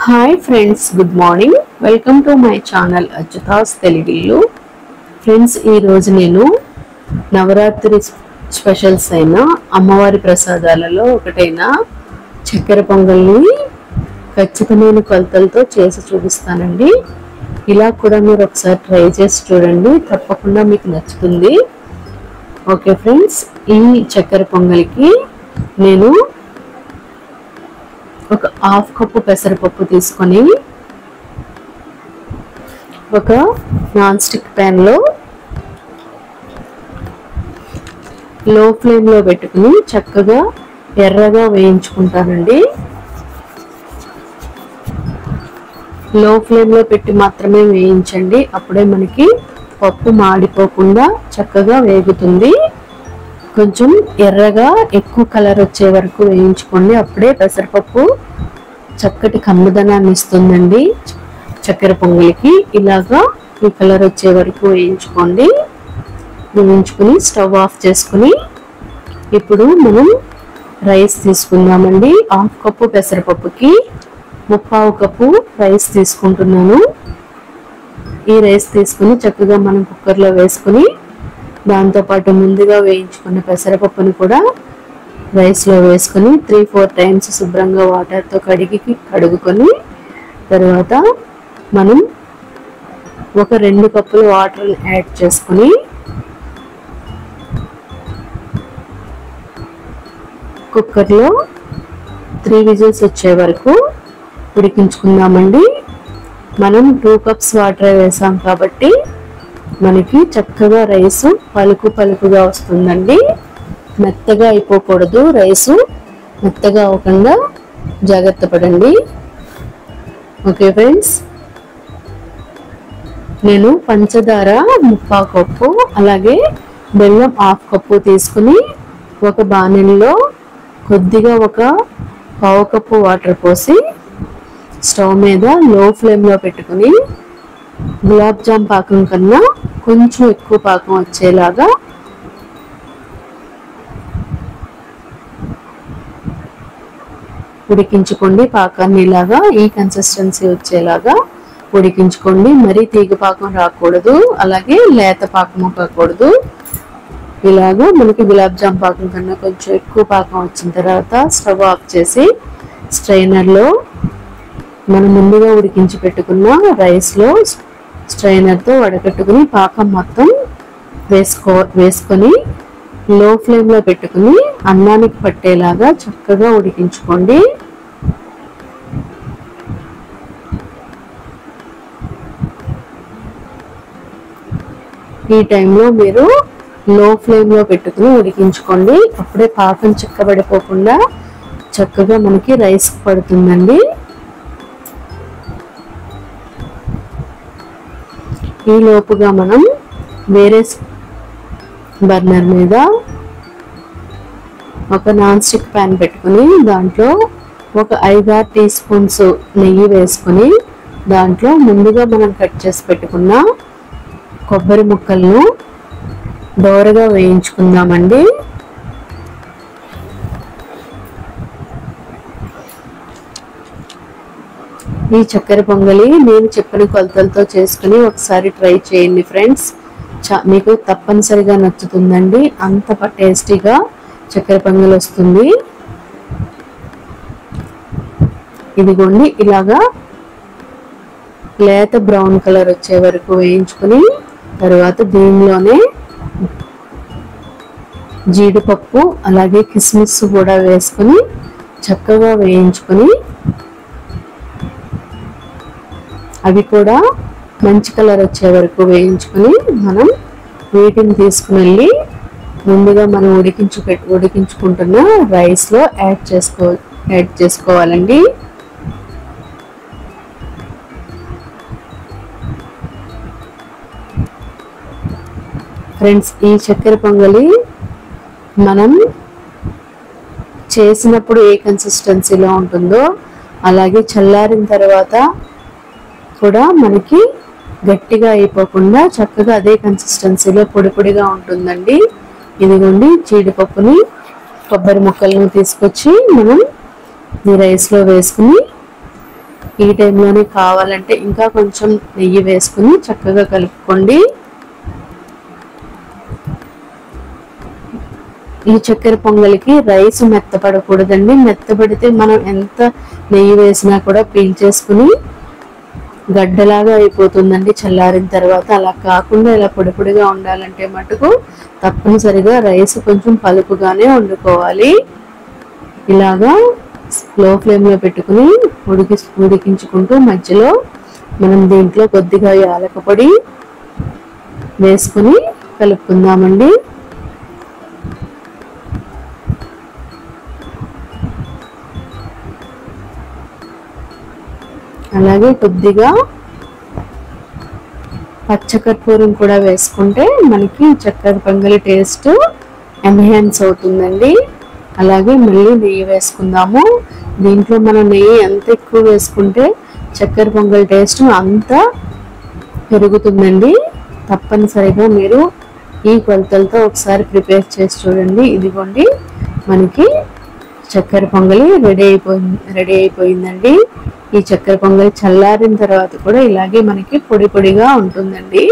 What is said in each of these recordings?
Hi friends, good morning. Welcome to my channel Achyutas Telugillu. Friends, ఈరోజు నేను Navratri specials అయిన అమ్మవారి ప్రసాదాలలో ఒకటైన చక్కెర పొంగల్ని ఖచ్చితమైన కొలతలతో చేసి చూపిస్తానండి. ఇలా కూడా మీరు ఒకసారి ట్రై చేసి చూడండి, తప్పకుండా మీకు నచ్చుతుంది. ఓకే ఫ్రెండ్స్, ఈ చక్కెర పొంగల్కి నేను ఒక హాఫ్ కప్పు పెసరపప్పు తీసుకొని ఒక నాన్ స్టిక్ ప్యాన్ లో లో ఫ్లేమ్ లో పెట్టుకుని చక్కగా ఎర్రగా వేయించుకుంటానండి. లో ఫ్లేమ్ లో పెట్టి మాత్రమే వేయించండి, అప్పుడే మనకి పప్పు మాడిపోకుండా చక్కగా వేగుతుంది. కొంచెం ఎర్రగా ఎక్కువ కలర్ వచ్చే వరకు వేయించుకోండి, అప్పుడే పెసరపప్పు చక్కటి కమ్మదనాన్ని ఇస్తుందండి. చక్కెర పొంగలికి ఇలాగా ఈ కలర్ వచ్చే వరకు వేయించుకోండి. వేయించుకుని స్టవ్ ఆఫ్ చేసుకుని ఇప్పుడు మనం రైస్ తీసుకుందామండి. హాఫ్ కప్పు పెసరపప్పుకి 1/4 కప్పు రైస్ తీసుకుంటున్నాను. ఈ రైస్ తీసుకుని చక్కగా మనం కుక్కర్లో వేసుకుని దాంతోపాటు ముందుగా వేయించుకున్న పెసరపప్పుని కూడా రైస్లో వేసుకొని 3-4 టైమ్స్ శుభ్రంగా వాటర్తో కడుగుకొని తర్వాత మనం ఒక 2 కప్పులు వాటర్ యాడ్ చేసుకుని కుక్కర్లో 3 విజిల్స్ వచ్చే వరకు ఉడికించుకుందామండి. మనం 2 కప్స్ వాటర్ వేసాం కాబట్టి మనకి చక్కగా రైసు పలుకుగా వస్తుందండి. మెత్తగా అయిపోకూడదు, రైసు మెత్తగా అవ్వకుండా జాగ్రత్త పడండి. ఓకే ఫ్రెండ్స్, నేను పంచదార 1/4 కప్పు అలాగే బెల్లం 1/2 కప్పు తీసుకుని ఒక బాణలిలో కొద్దిగా ఒక 1/4 కప్పు వాటర్ పోసి స్టవ్ మీద లో ఫ్లేమ్లో పెట్టుకుని గులాబ్ జామ్ పాకం కన్నా కొంచెం ఎక్కువ పాకం వచ్చేలాగా ఉడికించుకోండి. పాకాన్ని ఇలాగా ఈ కన్సిస్టెన్సీ వచ్చేలాగా ఉడికించుకోండి. మరీ తీగ పాకం రాకూడదు, అలాగే లేత పాకం కాకూడదు. ఇలాగా మనకి గులాబ్ జామ్ పాకం కన్నా కొంచెం ఎక్కువ పాకం వచ్చిన తర్వాత స్టవ్ ఆఫ్ చేసి స్ట్రైనర్లో మనం ముందుగా ఉడికించి పెట్టుకున్న రైస్లో స్ట్రైనర్తో వడకట్టుకుని పాకం మొత్తం వేసుకొని లో ఫ్లేమ్లో పెట్టుకుని అన్నానికి పట్టేలాగా చక్కగా ఉడికించుకోండి. ఈ టైంలో మీరు లో ఫ్లేమ్లో పెట్టుకుని ఉడికించుకోండి, అప్పుడే పాకం చిక్కబడిపోకుండా చక్కగా మనకి రైస్ పడుతుందండి. ఈ లోపుగా మనం వేరే బర్నర్ మీద ఒక నాన్ స్టిక్ ప్యాన్ పెట్టుకుని దాంట్లో ఒక 5-6 టీ స్పూన్స్ నెయ్యి వేసుకొని దాంట్లో ముందుగా మనం కట్ చేసి పెట్టుకున్న కొబ్బరి ముక్కలను దోరగా వేయించుకుందామండి. ఈ చక్కెర పొంగలి నేను చెప్పిన కొలతలతో చేసుకుని ఒకసారి ట్రై చేయండి ఫ్రెండ్స్, మీకు తప్పనిసరిగా నచ్చుతుందండి. అంత టేస్టీగా చక్కెర పొంగలి వస్తుంది. ఇదిగోండి, ఇలాగా లేత బ్రౌన్ కలర్ వచ్చే వరకు వేయించుకుని తర్వాత దీనిలోనే జీడిపప్పు అలాగే కిస్మిస్ కూడా వేసుకుని చక్కగా వేయించుకొని అవి కూడా మంచి కలర్ వచ్చే వరకు వేయించుకొని మనం వీటిని తీసుకుని వెళ్ళి ముందుగా మనం ఉడికించుకుంటున్న రైస్లో యాడ్ చేసుకోవాలండి. ఫ్రెండ్స్, ఈ చక్కెర పొంగలి మనం చేసినప్పుడు ఏ కన్సిస్టెన్సీలో ఉంటుందో అలాగే చల్లారిన తర్వాత కూడా మనకి గట్టిగా అయిపోకుండా చక్కగా అదే కన్సిస్టెన్సీలో పొడిగా ఉంటుందండి. ఇదిగోండి, జీడిపప్పుని కొబ్బరి ముక్కలను తీసుకొచ్చి మనం ఈ రైస్లో వేసుకుని ఈ టైంలోనే కావాలంటే ఇంకా కొంచెం నెయ్యి వేసుకుని చక్కగా కలుపుకోండి. ఈ చక్కెర పొంగలికి రైస్ మెత్తపడకూడదండి. మెత్తపడితే మనం ఎంత నెయ్యి వేసినా కూడా పీల్చేసుకుని గడ్డలాగా అయిపోతుందండి చల్లారిన తర్వాత. అలా కాకుండా ఇలా పొడి పొడిగా ఉండాలంటే మటుకు తప్పనిసరిగా రైస్ కొంచెం పలుపుగానే వండుకోవాలి. ఇలాగా లో ఫ్లేమ్లో పెట్టుకుని ఉడికించుకుంటూ మధ్యలో మనం దీంట్లో కొద్దిగా యాలక పొడి వేసుకుని కలుపుకుందామండి. అలాగే కొద్దిగా పచ్చకర్పూరం కూడా వేసుకుంటే మనకి చక్కెర పొంగలి టేస్ట్ ఎన్హాన్స్ అవుతుందండి. అలాగే మళ్ళీ నెయ్యి వేసుకుందాము. దీంట్లో మనం నెయ్యి ఎంత ఎక్కువ వేసుకుంటే చక్కెర పొంగల్ టేస్ట్ అంత పెరుగుతుందండి. తప్పనిసరిగా మీరు ఈ కొలతలతో ఒకసారి ప్రిపేర్ చేసి చూడండి. ఇదిగోండి మనకి చక్కెర పొంగలి రెడీ అయిపోయిందండి. ఈ చక్కెర పొంగలి చల్లారిన తర్వాత కూడా ఇలాగే మనకి పొడి పొడిగా ఉంటుందండి.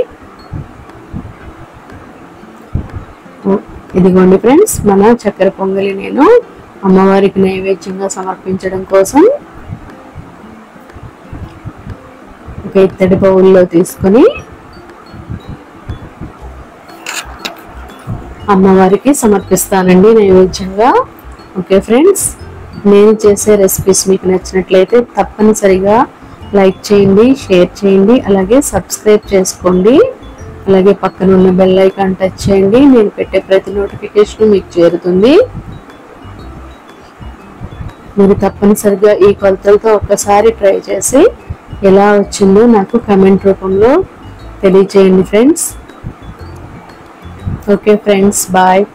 ఇదిగోండి ఫ్రెండ్స్, మన చక్కెర పొంగలి నేను అమ్మవారికి నైవేద్యంగా సమర్పించడం కోసం ఒక ఇత్తడి బౌల్లో తీసుకొని అమ్మవారికి సమర్పిస్తానండి నైవేద్యంగా. ఓకే ఫ్రెండ్స్, నేను చేసే రెసిపీస్ మీకు నచ్చినట్లయితే తప్పనిసరిగా లైక్ చేయండి, షేర్ చేయండి, అలాగే సబ్స్క్రైబ్ చేసుకోండి. అలాగే పక్కన ఉన్న బెల్ ఐకాన్ టచ్ చేయండి. నేను పెట్టే ప్రతి నోటిఫికేషన్ మీకు చేరుతుంది. మీరు తప్పనిసరిగా ఈ కొలతలతో ఒక్కసారి ట్రై చేసి ఎలా వచ్చిందో నాకు కామెంట్ రూపంలో తెలియచేయండి ఫ్రెండ్స్. Okay friends, bye.